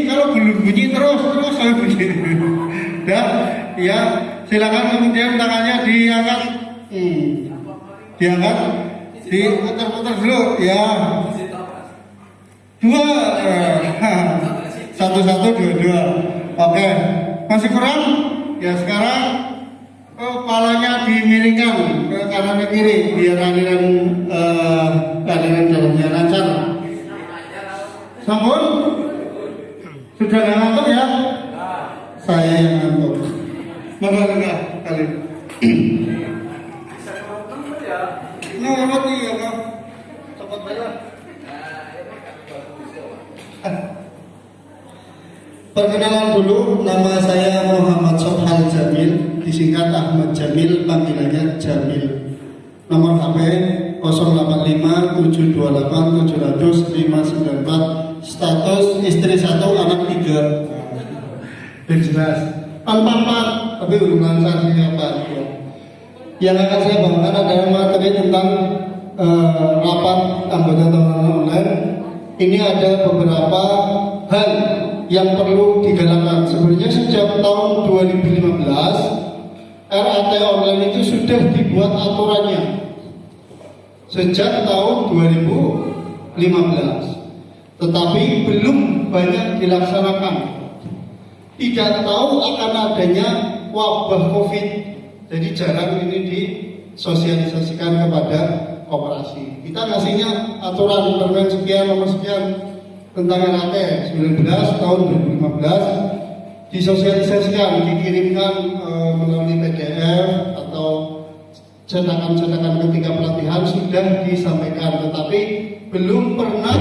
kalau belum bunyi terus saya bunyi. Dan ya silakan kemudian tangannya diangkat, diangkat, diputar-putar dulu ya. Dua, satu, dua. Oke, masih kurang? Ya sekarang kepalanya dimiringkan ke kanan ke kiri biar aliran dalamnya lancar. Sambung? Sudah nggak ngantuk ya? Saya yang ngantuk. Enggak kali. Nurut ya Bang. Cepat banget. Perkenalan dulu, nama saya Muhammad Sobhal Jamil, disingkat Ahmad Jamil, panggilannya Jamil. Nomor HP 085 728 700 594. Status istri 1, anak 3. Jelas. Empat, tapi hubungan saya apa? Yang akan saya bawakan adalah materi tentang rapat anggota tahunan online. Ini ada beberapa hal yang perlu digalakkan. Sebenarnya sejak tahun 2015 RAT online itu sudah dibuat aturannya. Sejak tahun 2015, tetapi belum banyak dilaksanakan. Tidak tahu akan adanya wabah COVID, jadi jarang ini disosialisasikan kepada koperasi. Kita ngasihnya aturan permen sekian nomor sekian tentang RAT 19 tahun 2015, disosialisasikan, dikirimkan melalui PDF atau cetakan-cetakan ketika pelatihan sudah disampaikan, tetapi belum pernah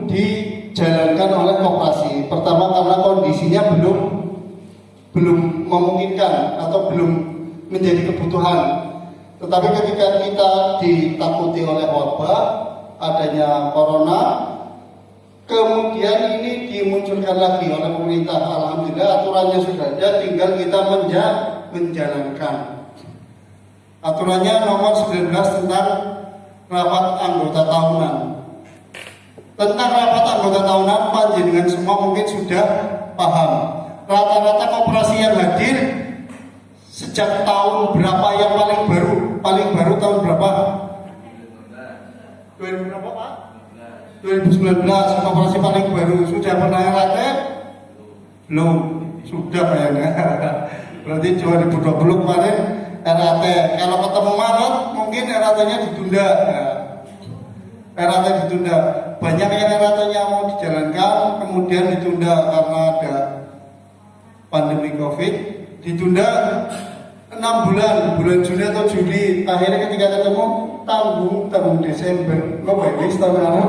dijalankan oleh koperasi. Pertama karena kondisinya belum memungkinkan atau belum menjadi kebutuhan. Tetapi ketika kita ditakuti oleh wabah adanya corona, kemudian ini dimunculkan lagi oleh pemerintah. Alhamdulillah aturannya sudah ada, tinggal kita menjalankan. Aturannya nomor 19 tentang rapat anggota tahunan. Tentang rapat anggota tahunan, panjenengan semua mungkin sudah paham. Rata-rata koperasi yang hadir sejak tahun berapa yang paling baru? Paling baru tahun berapa? 2000 berapa Pak? 2019 koperasi paling baru. Sudah pernah RAT? Belum. Sudah kayaknya. Berarti 2020 kemarin RAT. Kalau ketemu Maret mungkin RAT-nya ditunda. RAT ditunda. Banyak yang RAT-nya mau dijalankan kemudian ditunda karena ada pandemi COVID. Ditunda 6 bulan Juni atau Juli. Akhirnya ketika ketemu tanggung tahun Desember. Kok baik tahun lalu?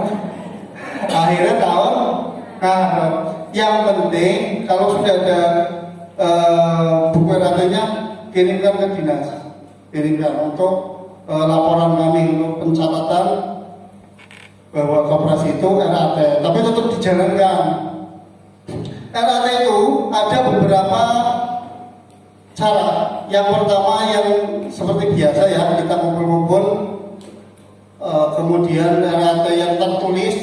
Akhirnya tahun Maret. Yang penting kalau sudah ada buku RAT-nya kirimkan ke dinas. Kirimkan untuk laporan kami untuk pencatatan bahwa koperasi itu RAT, tapi tetap dijalankan. RAT itu ada beberapa cara. Yang pertama yang seperti biasa ya, kita kumpul-kumpul, kemudian RAT yang tertulis,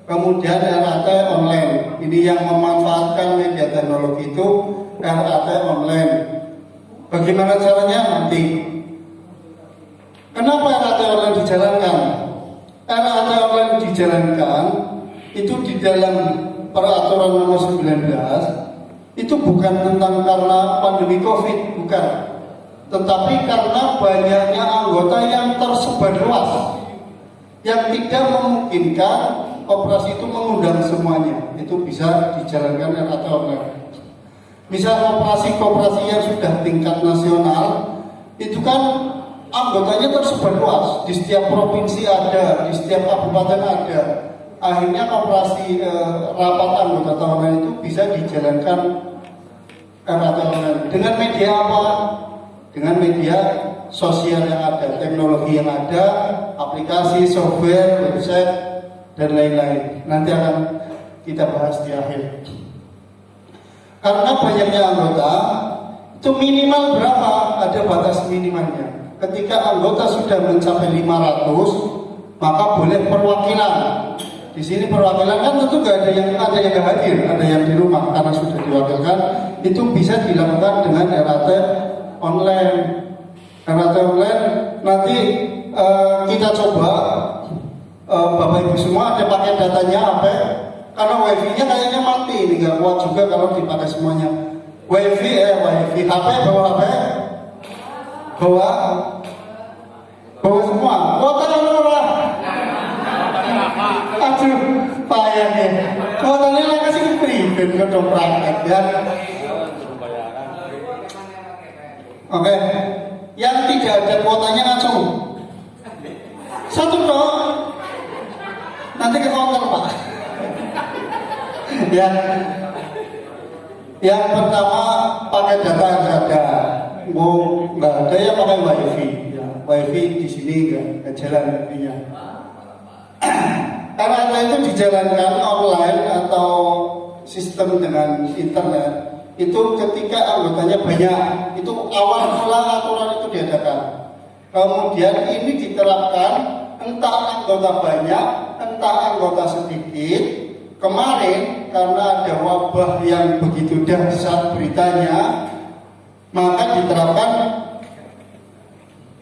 kemudian RAT online. Ini yang memanfaatkan media teknologi itu RAT online. Bagaimana caranya nanti? Kenapa RAT online dijalankan? RAT online dijalankan itu di dalam peraturan nomor 19 itu bukan tentang karena pandemi COVID, bukan, tetapi karena banyaknya anggota yang tersebar luas yang tidak memungkinkan koperasi itu mengundang semuanya. Itu bisa dijalankan RAT online. Misal koperasi yang sudah tingkat nasional itu kan anggotanya tersebar luas, di setiap provinsi ada, di setiap kabupaten ada. Akhirnya koperasi rapat anggota tahunan itu bisa dijalankan RAT online. Dengan media apa? Dengan media sosial yang ada, teknologi yang ada, aplikasi, software, website, dan lain-lain. Nanti akan kita bahas di akhir. Karena banyaknya anggota, itu minimal berapa? Ada batas minimalnya. ketika anggota sudah mencapai 500, maka boleh perwakilan. Di sini perwakilan kan tentu nggak ada yang nggak hadir, ada yang di rumah karena sudah diwakilkan. Itu bisa dilakukan dengan RAT online. RAT online nanti kita coba, Bapak Ibu semua ada pakai datanya apa? Karena wifi-nya kayaknya mati, ini nggak kuat juga kalau dipakai semuanya. Wifi HP bawa HP, bawa semua. Kuotanya berapa? Aduh, payahnya. Kuotanya lah kasih pribadi ke dong praktek ya. Oke, yang tidak ada kuotanya langsung satu dong. Nanti ke counter Pak. Ya. Yang pertama pakai data yang ada. Mau nggak ada ya pakai wifi. Ya, wifi di sini nggak jalan wifi-nya. Karena itu dijalankan online atau sistem dengan internet, itu ketika anggotanya banyak, itu awal mula aturan itu diadakan. Kemudian ini diterapkan entah anggota banyak, entah anggota sedikit. Kemarin karena ada wabah yang begitu dahsyat beritanya, maka diterapkan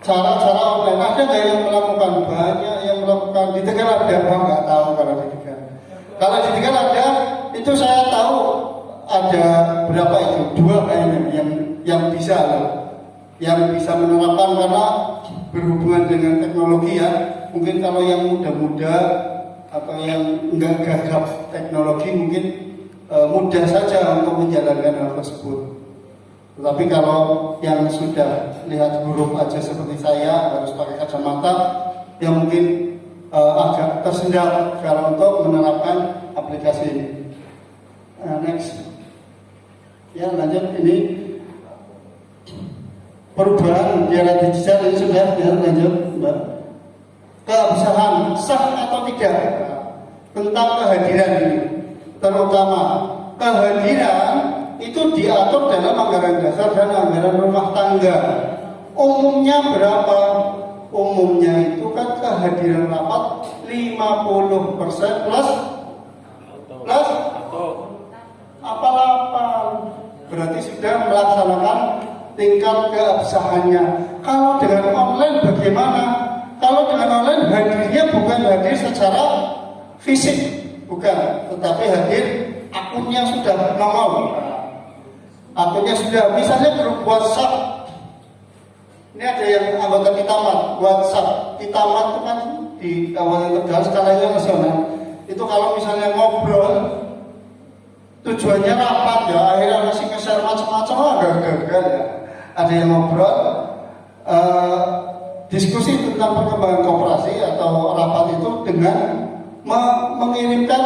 cara-cara online. Ada nggak yang melakukan? Banyak yang melakukan. Di Tegal ada, nggak tahu kalau di Tegal. Kalau di Tegal ada, itu saya tahu ada berapa itu? 2 kayaknya yang bisa loh, yang bisa menerapkan karena berhubungan dengan teknologi ya. Mungkin kalau yang muda-muda atau yang enggak gagap teknologi mungkin mudah saja untuk menjalankan hal tersebut. Tetapi kalau yang sudah lihat huruf aja seperti saya harus pakai kacamata, yang mungkin agak tersendat kalau untuk menerapkan aplikasi ini. Next, ya lanjut. Ini perubahan di era digital ini sudah ya, lanjut Mbak. Keabsahan sah atau tidak tentang kehadiran ini, terutama kehadiran itu diatur dalam anggaran dasar dan anggaran rumah tangga. Umumnya berapa? Umumnya itu kan kehadiran rapat 50% plus apa 8, berarti sudah melaksanakan tingkat keabsahannya. Kalau dengan online bagaimana? Kalau dengan online hadirnya bukan hadir secara fisik, bukan, tetapi hadir akunnya sudah nongol. Akunnya sudah, misalnya grup WhatsApp. Ini ada yang anggota Kitamat, WhatsApp. Kitamat itu kan di kawasan Tegal skalanya nasional. Itu kalau misalnya ngobrol, tujuannya rapat ya, akhirnya masih nge-share macam-macam, gagal ya. Ada yang ngobrol, diskusi tentang perkembangan koperasi atau rapat itu dengan mengirimkan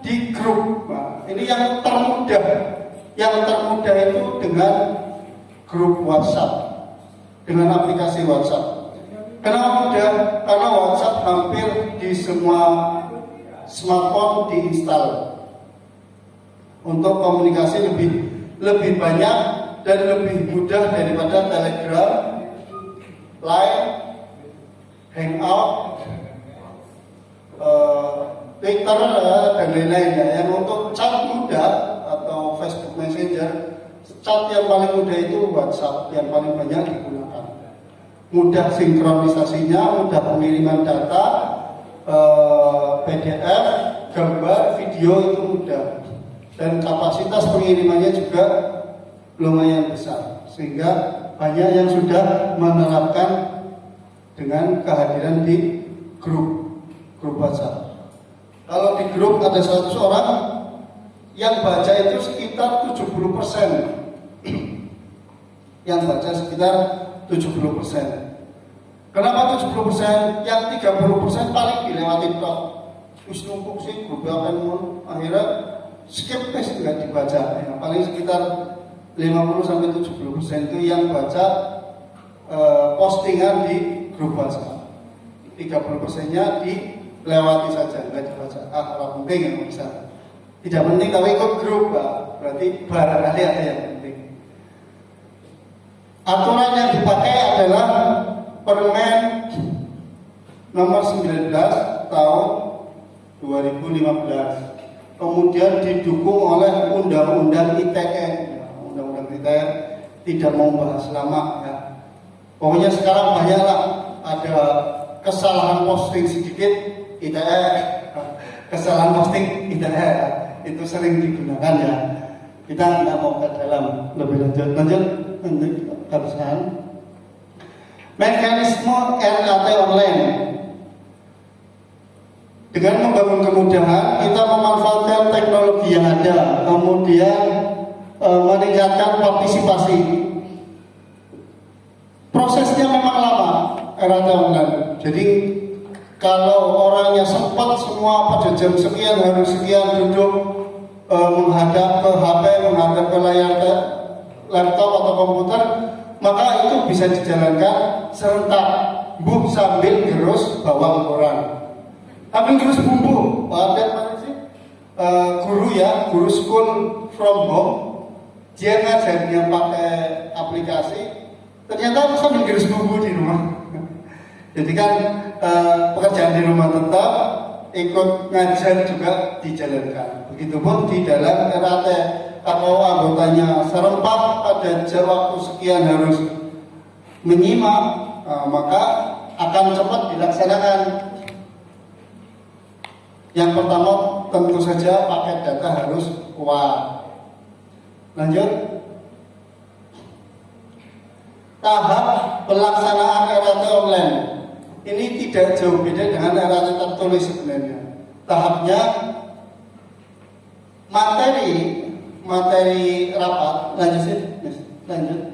di grup. Nah, ini yang termudah. Yang termudah itu dengan grup WhatsApp, dengan aplikasi WhatsApp. Kenapa mudah? Karena WhatsApp hampir di semua smartphone diinstal untuk komunikasi lebih banyak dan lebih mudah daripada Telegram, Line, Hangout, Twitter dan lain-lainnya. Yang untuk chat mudah atau Facebook Messenger, chat yang paling mudah itu WhatsApp yang paling banyak digunakan. Mudah sinkronisasinya, mudah pengiriman data, PDF, gambar, video itu mudah. Dan kapasitas pengirimannya juga lumayan besar, sehingga banyak yang sudah menerapkan dengan kehadiran di grup WhatsApp. Kalau di grup ada 100 orang, yang baca itu sekitar 70%. Yang baca sekitar 70%. Kenapa 70%? Yang 30% paling dilewati tok. Wis numpuk sih grup akan akhirnya skip nggak dibaca. Yang paling sekitar 50-70% itu yang baca postingan di grup WhatsApp. 30%-nya dilewati saja, nggak dibaca. Kalau penting yang bisa. Tidak penting tapi ikut grup, berarti barangkali ada yang penting. Aturan yang dipakai adalah Permen nomor 19 tahun 2015. Kemudian didukung oleh Undang-Undang ITE. Undang-Undang ITE tidak mau bahas lama ya. Pokoknya sekarang banyaklah ada kesalahan posting sedikit ITE, kesalahan posting ITE itu sering digunakan ya. Kita nggak mau ke dalam lebih lanjut terusan. Mekanisme RAT online. Dengan membangun kemudahan, kita memanfaatkan teknologi yang ada, kemudian meningkatkan partisipasi. Prosesnya memang lama RAT online. Jadi kalau orangnya sempat semua pada jam sekian harus sekian duduk menghadap ke HP, menghadap ke layar laptop atau komputer, maka itu bisa dijalankan serentak, sambil terus bawang koran. Tapi terus bumbu, ada mana sih? Guru school from home, dia ngajarnya pakai aplikasi, ternyata sambil terus bumbu di rumah. Jadi kan pekerjaan di rumah tetap, ikut ngajar juga dijalankan. Begitupun di dalam RAT, kalau anggotanya serempak pada waktu sekian harus menyimak, maka akan cepat dilaksanakan. Yang pertama tentu saja paket data harus kuat. Lanjut. Tahap pelaksanaan RAT online ini tidak jauh beda dengan RAT tertulis sebenarnya. Tahapnya materi rapat, lanjut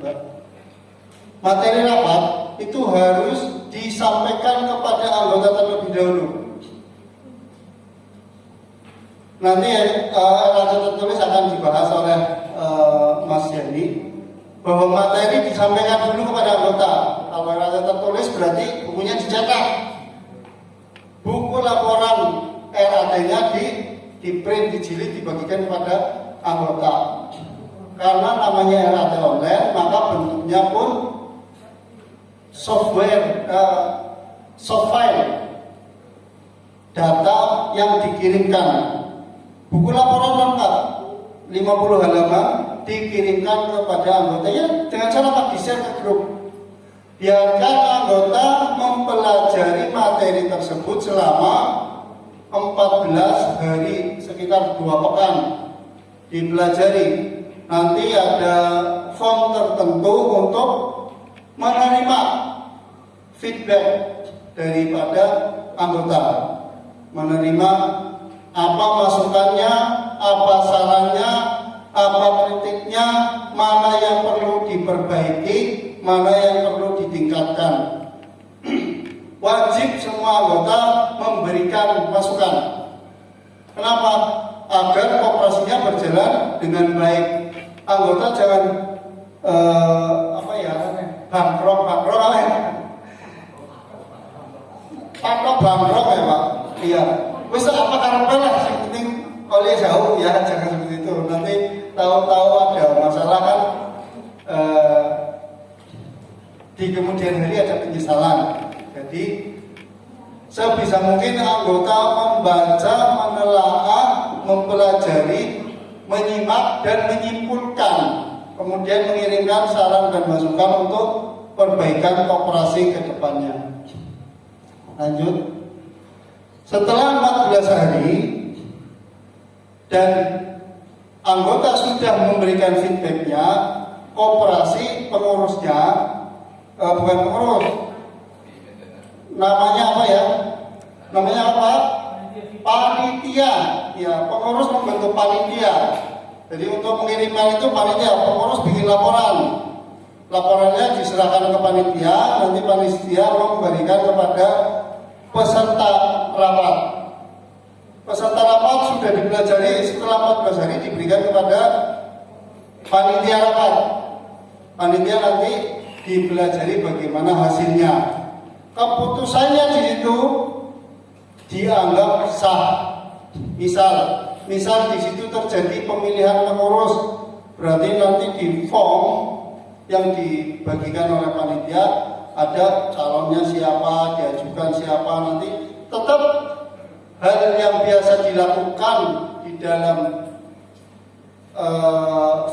Mbak. Materi rapat itu harus disampaikan kepada anggota terlebih dahulu. Nanti RAT tertulis akan dibahas oleh Mas Yani, bahwa materi disampaikan dulu kepada anggota. Kalau RAT tertulis berarti bukunya dicetak. Buku laporan RAT-nya di print, dijilid, dibagikan kepada anggota. Karena namanya RAT online, maka bentuknya pun soft file data yang dikirimkan. Buku laporan lengkap 50 halaman dikirimkan kepada anggotanya dengan cara apa? Di-share ke grup. Biarkan anggota mempelajari materi tersebut selama 14 hari, sekitar 2 pekan dipelajari. Nanti ada form tertentu untuk menerima feedback daripada anggota, menerima apa masukannya, apa sarannya, apa kritiknya, mana yang perlu diperbaiki, mana yang perlu ditingkatkan. Wajib semua anggota memberikan masukan. Kenapa? Agar kooperasinya berjalan dengan baik. Anggota jangan bangkrok ya Pak. Iya. Wis apa karepe lah, sing penting oleh jauh ya, jangan seperti itu. Nanti tahu-tahu ada masalah kan di kemudian hari ada penyesalan. Jadi sebisa mungkin anggota membaca, menelaah, mempelajari, menyimak dan menyimpulkan, kemudian mengirimkan saran dan masukan untuk perbaikan kooperasi ke depannya. Lanjut. Setelah 14 hari dan anggota sudah memberikan feedbacknya, kooperasi pengurusnya, bukan pengurus, namanya apa ya? Namanya apa? Panitia. Ya, pengurus membentuk panitia. Jadi untuk mengirimkan itu panitia, pengurus bikin laporan. Laporannya diserahkan ke panitia, nanti panitia memberikan kepada peserta rapat. Peserta rapat sudah dipelajari, setelah 14 hari diberikan kepada panitia rapat. Panitia nanti dipelajari bagaimana hasilnya. Keputusannya di situ dianggap sah. Misal di situ terjadi pemilihan pengurus, berarti nanti di form yang dibagikan oleh panitia ada calonnya siapa, diajukan siapa, nanti tetap hal yang biasa dilakukan di dalam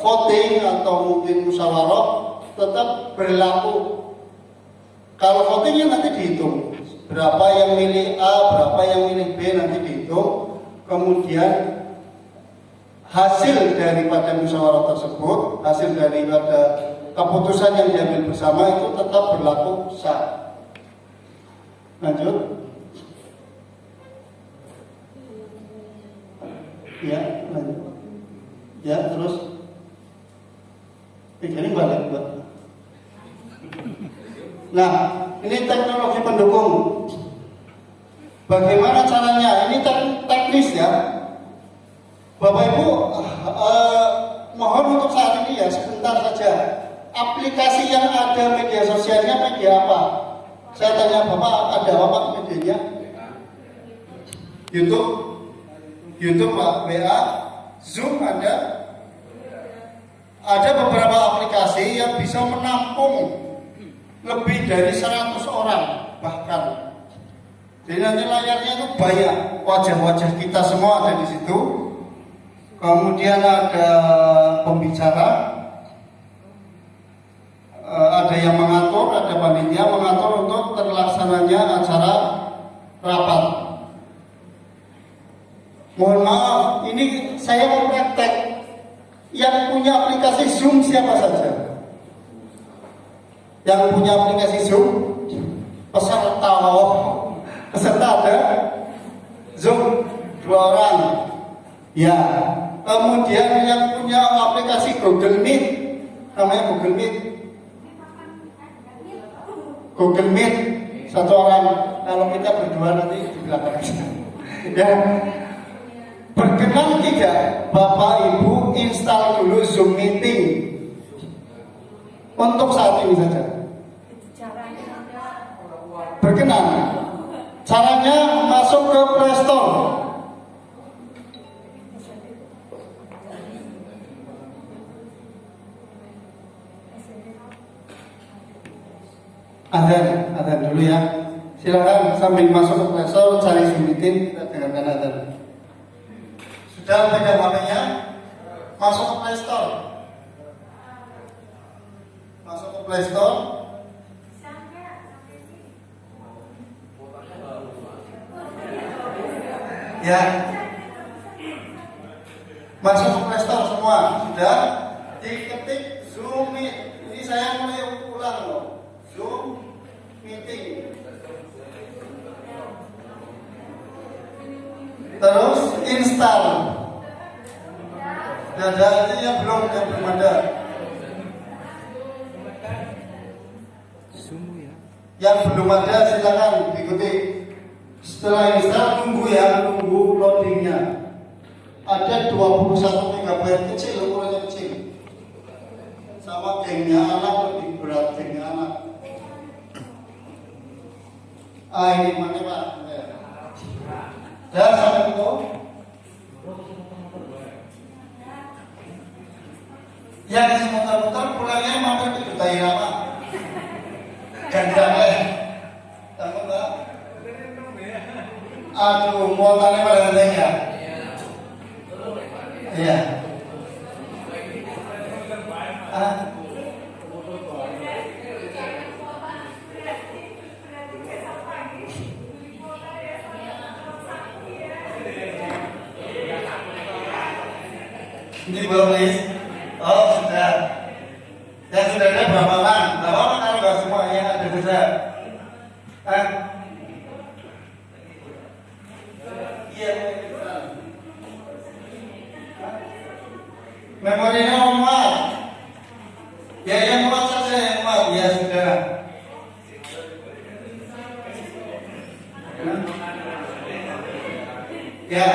voting atau mungkin musyawarah tetap berlaku. Kalau votingnya nanti dihitung, berapa yang milih A, berapa yang milih B nanti dihitung, kemudian hasil daripada musyawarah tersebut, hasil daripada keputusan yang diambil bersama itu tetap berlaku sah. Lanjut. Ya, lanjut. Ya, terus. Ini balik, Pak. Nah, ini teknologi pendukung. Bagaimana caranya? Ini teknis ya. Bapak Ibu, mohon untuk saat ini ya sebentar saja. Aplikasi yang ada media sosialnya media apa? Saya tanya Bapak, ada apa medianya? YouTube Pak, WA, Zoom ada. Ada beberapa aplikasi yang bisa menampung lebih dari 100 orang bahkan. Jadi nanti layarnya itu banyak, wajah-wajah kita semua ada di situ. Kemudian ada pembicara, ada yang mengatur, ada panitia mengatur untuk terlaksananya acara rapat. Mohon maaf, ini saya mau praktek. Yang punya aplikasi Zoom siapa saja? Yang punya aplikasi Zoom? Peserta ada Zoom 2 orang. Ya. Kemudian yang punya aplikasi Google Meet, namanya Google Meet. Google Meet 1 orang. Kalau kita berdua nanti di belakang. Ya. Berkenan tidak Bapak Ibu install dulu Zoom Meeting untuk saat ini saja? Berkenan? Caranya masuk ke Play Store. Adzan dulu ya. Silakan sambil masuk ke Play Store cari Zoom Meeting, kita dengarkan adzan. Sudah pegang HP-nya, masuk ke Play Store. Masuk ke Play Store. Ya. Masuk ke Play Store semua. Sudah diketik Zoom Meet. Ini saya mulai ulang loh. Zoom Meeting. Terus install. Ada yang belum ada. Yang belum ada silakan ikuti. Setelah install tunggu loadingnya. Ada 21 MB kecil, ukurannya kecil. Sama gengnya anak lebih berat gengnya anak. Ini mana Pak? Dan sampai itu yang isi muter-muter pulangnya mampir ke Dutai apa? Gandang takut Pak? Aduh, mau tanya pada nantinya. Iya. Ini baru list. Oh sudah. Yang sudah ada berapa orang? Berapa orang kalau nggak semuanya ada saja? Iya. Memorinya muat. Ya yang muat saja yang muat. Ya sudah. Ya.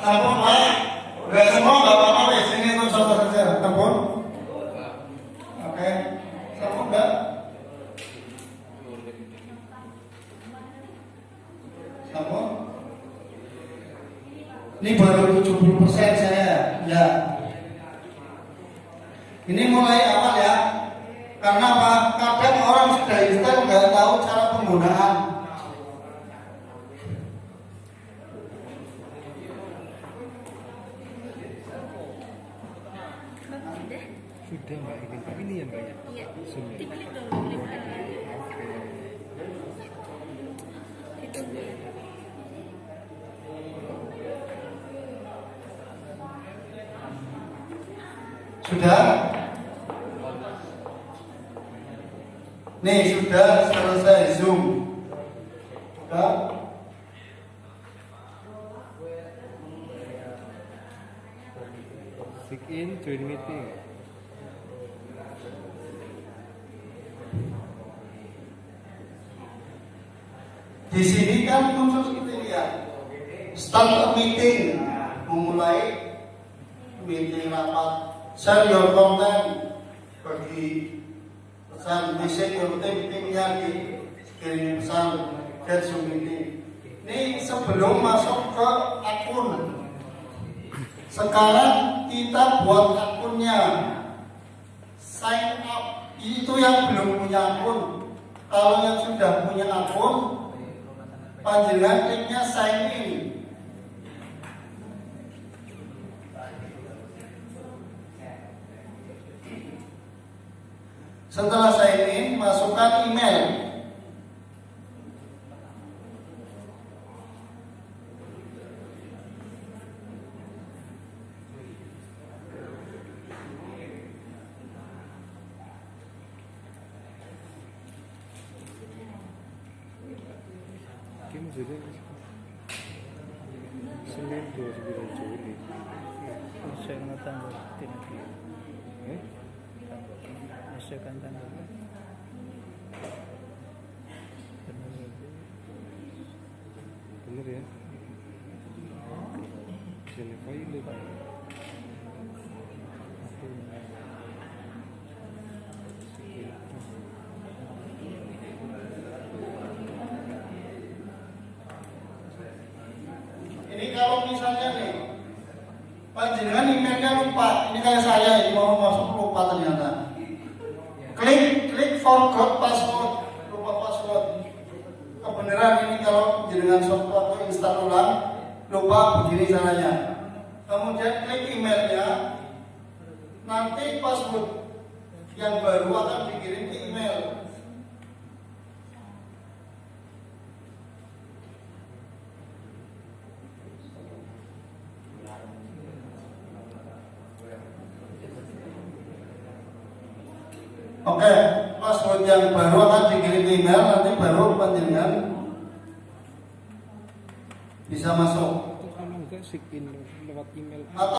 Sampun Pak. Gak semua nggak apa-apa di sini untuk contoh saja, sampun. Oke, sampun nggak? Sampun. Ini baru 70% saya, ya. Ini mulai awal ya, karena apa? Kadang orang sudah install nggak tahu cara penggunaan. Sudah Mbak, ini ya Mbak ya? Iya, Sudah. diklik dulu, klik kanan. Ditunggu ya. Sudah? Nih sudah selesai Zoom. Sudah? Sign in, join meeting. Di sini kan muncul seperti lihat start a meeting, memulai meeting rapat, share your content, bagi pesan message your timnya di kirim pesan get Zoom meeting. Ini sebelum masuk ke akun. Sekarang kita buat akunnya, sign up. Itu yang belum punya akun. Kalau yang sudah punya akun, panjenengan kliknya sign in. Setelah sign in, masukkan email. Kim jadi Senin 29 Juli. Saya nggak tanggal tidak. Eh? Saya kan tanggal. Bener ya? Sini file Pak. Ini kalau misalnya nih, panjenengan emailnya lupa, ini kayak saya ini mau masuk lupa ternyata. Klik forgot password, lupa password. Kebenaran ini kalau jenengan software atau install ulang, lupa begini caranya. Kemudian klik emailnya, nanti password yang baru akan dikirim ke email. Oke, password yang baru akan dikirim email, nanti baru panjenengan bisa masuk. Itu kalau enggak sign in lewat email. Atau